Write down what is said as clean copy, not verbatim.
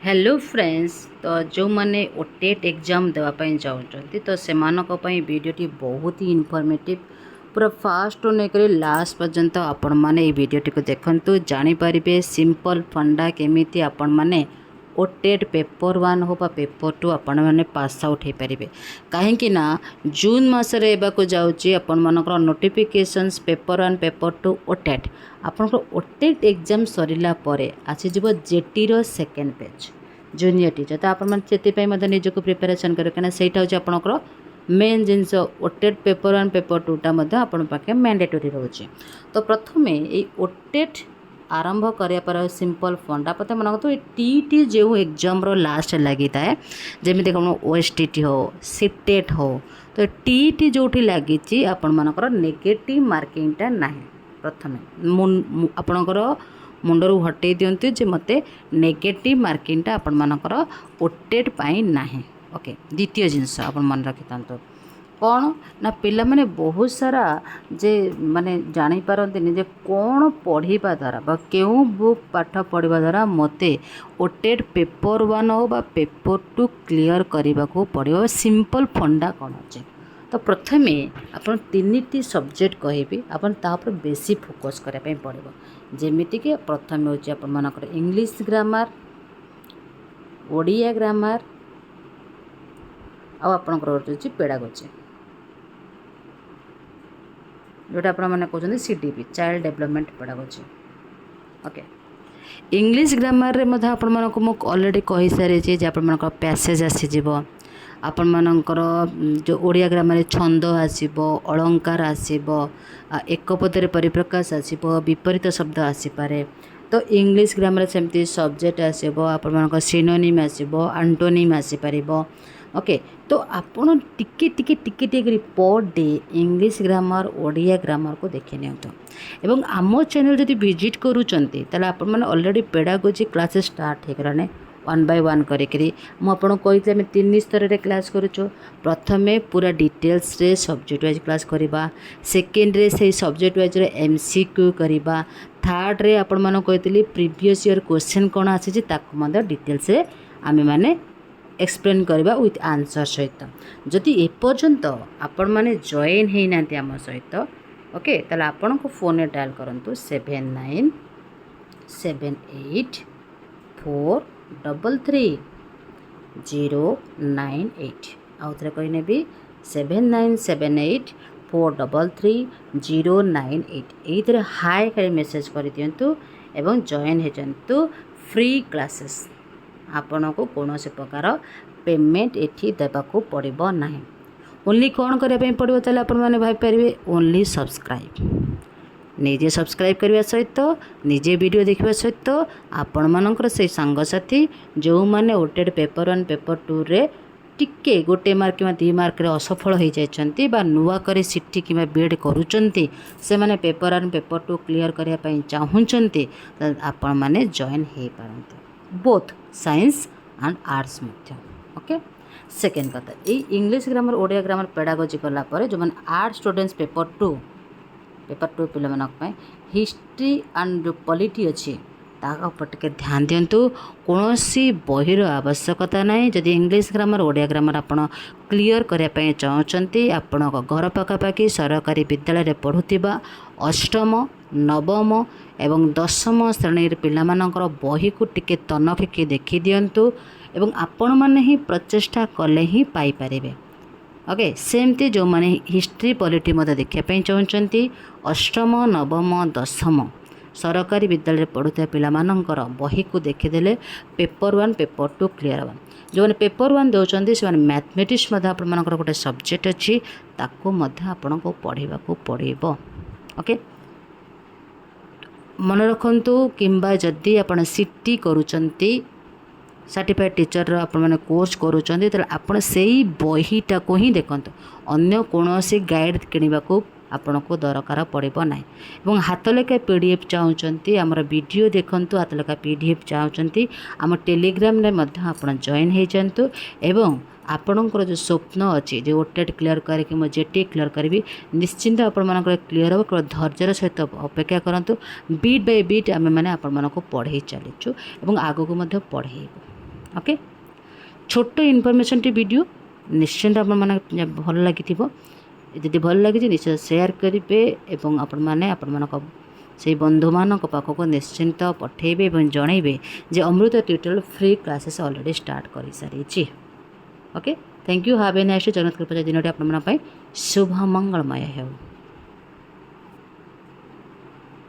Hello friends. तो जो मैंने ओटेट एग्जाम देवाई चाहते तो से वीडियोटी बहुत ही इनफॉर्मेटिव पूरा फास्ट लेकर लास्ट पर्यंत आपण मैंने वीडियोटी को देखु जानीपारे सिंपल फंडा केमी आपण मैंने ओटेट पेपर 1 हो पेपर 2 आपण मैंने पास आउट हो पारे कहीं जून मसरे एवं जाऊँगी आपण मानकर नोटिफिकेशंस पेपर 1 पेपर 2 ओटेट आपंकर ओटेट एग्जाम सरला आसीज जेटीर सेकेंड पेज जूनियर टीचर तो आपसे निजक प्रिपेरेसन करें कहीं से आपंकर मेन जिनस ओटेट पेपर 1 पेपर 2टा आपण पाखे मैंडेटरी रोचे। तो प्रथम ये ओटेट आरंभ कर सिंपल फंडा पता मन तो टी जो एग्जाम लास्ट लगी था जमी देख ओएसटीटी हो सीटेट हो तो टी जो लगी आपण मानकर नेगेटिव मार्किंगटा ना प्रथम आपणकर मुंडरू हटे दिंतु जे मते नेगेटिव मार्किंगटा आपण मानकर ओटेट पाई ना। ओके द्वितीय जिनस आप मन रखि था कौन ना पिला माने बहुत सारा जे माने जानी पारंतिनी जे कौन पढ़ा द्वारा बा केउ बुक पाठ पढ़ा द्वारा मते ओटेट पेपर 1 हो बा पेपर 2 क्लियर करने को पड़ो सिंपल फंडा कौन अच्छे। तो प्रथम आपन 3टी सब्जेक्ट कहबी आपन तापर बेसी फोकस करने पड़ो जेमिति कि प्रथम होची आपन मानकर इंग्लिश ग्रामर ओडिया ग्रामर आ आपनकर होची पेडागोजी जोटा आप कहते CDP child development pedagogy. Okay English grammar रे मध्य आपण मानक मु ऑलरेडी कहि सारे जे आपण पैसेज आसीज आपण मानकर जो ओडिया ग्रामर छंद आसीबो अलंकार आसीबो एक पदरे परिप्रकाश आसीबो विपरीत शब्द आसीपारे। तो इंग्लिश ग्रामर सेमती सब्जेक्ट आसीबो आपण मानक सिनोनिम आसीबो एंटोनिम आसीपारिबो। ओके तो आपण टिके टिके टिके टिके per day English grammar Odia grammar को देखि नियंतु एवं आम चैनल जदि विजिट करूचंती ताले आपण माने ऑलरेडी पेडागोजी क्लासेस स्टार्ट हे गराने 1 बाय 1 करिकरी मु आपन कहितले हम 3 स्तर रे क्लास करूचो। प्रथमे पूरा डिटेल्स रे सब्जेक्ट वाइज क्लास करिबा सेकेंड रे से सब्जेक्ट वाइज रे एमसीक्यू करिबा थर्ड रे आपण माने कहितली प्रीवियस ईयर क्वेश्चन कोन आसी जे ताको मद डिटेल्स रे आमे माने एक्सप्लेन करवा विथ आंसर सहित जदि एपर्यंत आपण माने जॉइन हे नांती आम सहित ओके ताला आपण को फोन में डायल करंतु 7978433098 आउ थे कही नेबी 7978433098 ये हाय खाली मेसेज कर दिंतु एवं जॉइन हे जंतु फ्री क्लासेस आपण को कौन से प्रकार पेमेंट एठी देबाकू पड़ो ना। ओनली कौन करने पड़ो ताले आपण माने भाई पारे ओनली सब्सक्राइब निजे सब्सक्राइब करने सहित निजे वीडियो देखा सहित आपण मानकर से सांगसाथी जो माने ओटेड पेपर 1 पेपर 2 रे टिके गोटे मार्क कि 2 मार्क रे असफल हो जाइछंती बा नुआ करे सीटी कि बीएड करूचंती से माने पेपर 1 पेपर 2 क्लियर करने पाई चाहूचंती आपण माने जॉइन हे पारंती बोथ साइंस एंड आर्ट्स मध्य। ओके सेकेंड कथा ये English grammar Odia grammar pedagogy कला परे जो माने आर्ट्स स्टूडेंट्स पेपर 2 पिला मानक पय हिस्ट्री एंड पॉलिटी अच्छी ताका ऊपर टिके ध्यान दिंतु कौन सी बहिर आवश्यकता नहीं जदि इंग्लिश ग्रामर ओडिया ग्रामर आपण क्लियर करने चाहते आपण घर पखापाखि सरकारी विद्यालय पढ़ुवा अष्टम नवम एवं दशम श्रेणी पिलामानकर बही को टिके तनखिकी देखी दिंतु एवं आपण माने ही प्रचेष्टा कले ही पाई पारिबे। ओके सेमती जो माने हिस्ट्री पॉलिटी मध्य देखा चाहते अष्टम नवम दशम सरकारी विद्यालय पढ़ुवा पिलामानकर बही को देखीदेले पेपर 1 पेपर 2 क्लियर हम जो मैंने पेपर 1 दौरान से मैथमेटिक्स आपंकर गोटे सब्जेक्ट अच्छी ताको आपण को पढ़ा पड़ो। ओके मन रखु किंबा जदि आपण सीटी करूचंती सर्टिफाइड टीचर आपण मैंने कोर्स करूचंती तो आपण से बहीटा को ही देखते अन्य कौन सी गाइड किणवा को आपण को दरकार पड़ो ना। एवं हाथ लेखा पीडीएफ चाहते आमर वीडियो देखंतु हाथ लेखा पीडीएफ चाहते आम टेलीग्राम रे मध्य आपण जॉइन हो जातु एवं आपणकर जो स्वप्न अच्छी जो ओटेट क्लियर करके मुझे जेटी क्लियर करी निश्चिंत आपण क्लियर हो केवल धैर्यर सहित अपेक्षा करूँ बीट बाय बीट आम मैंने आपण पढ़े चलीचु एवं आगक पढ़ेबू। ओके छोट इनफर्मेशन टी वीडियो निश्चिंत आपण मैंने भल लगी जदि भल लगी निश्चय शेयर करेंगे और आपण मैंने से बंधु मान पाखक निश्चिंत पठेबे और जनइबे जे Amrita tutorial free classes already start कर सारी okay thank you have a nice day Jagannath कृपा दिनटी आपण शुभ मंगलमय हो।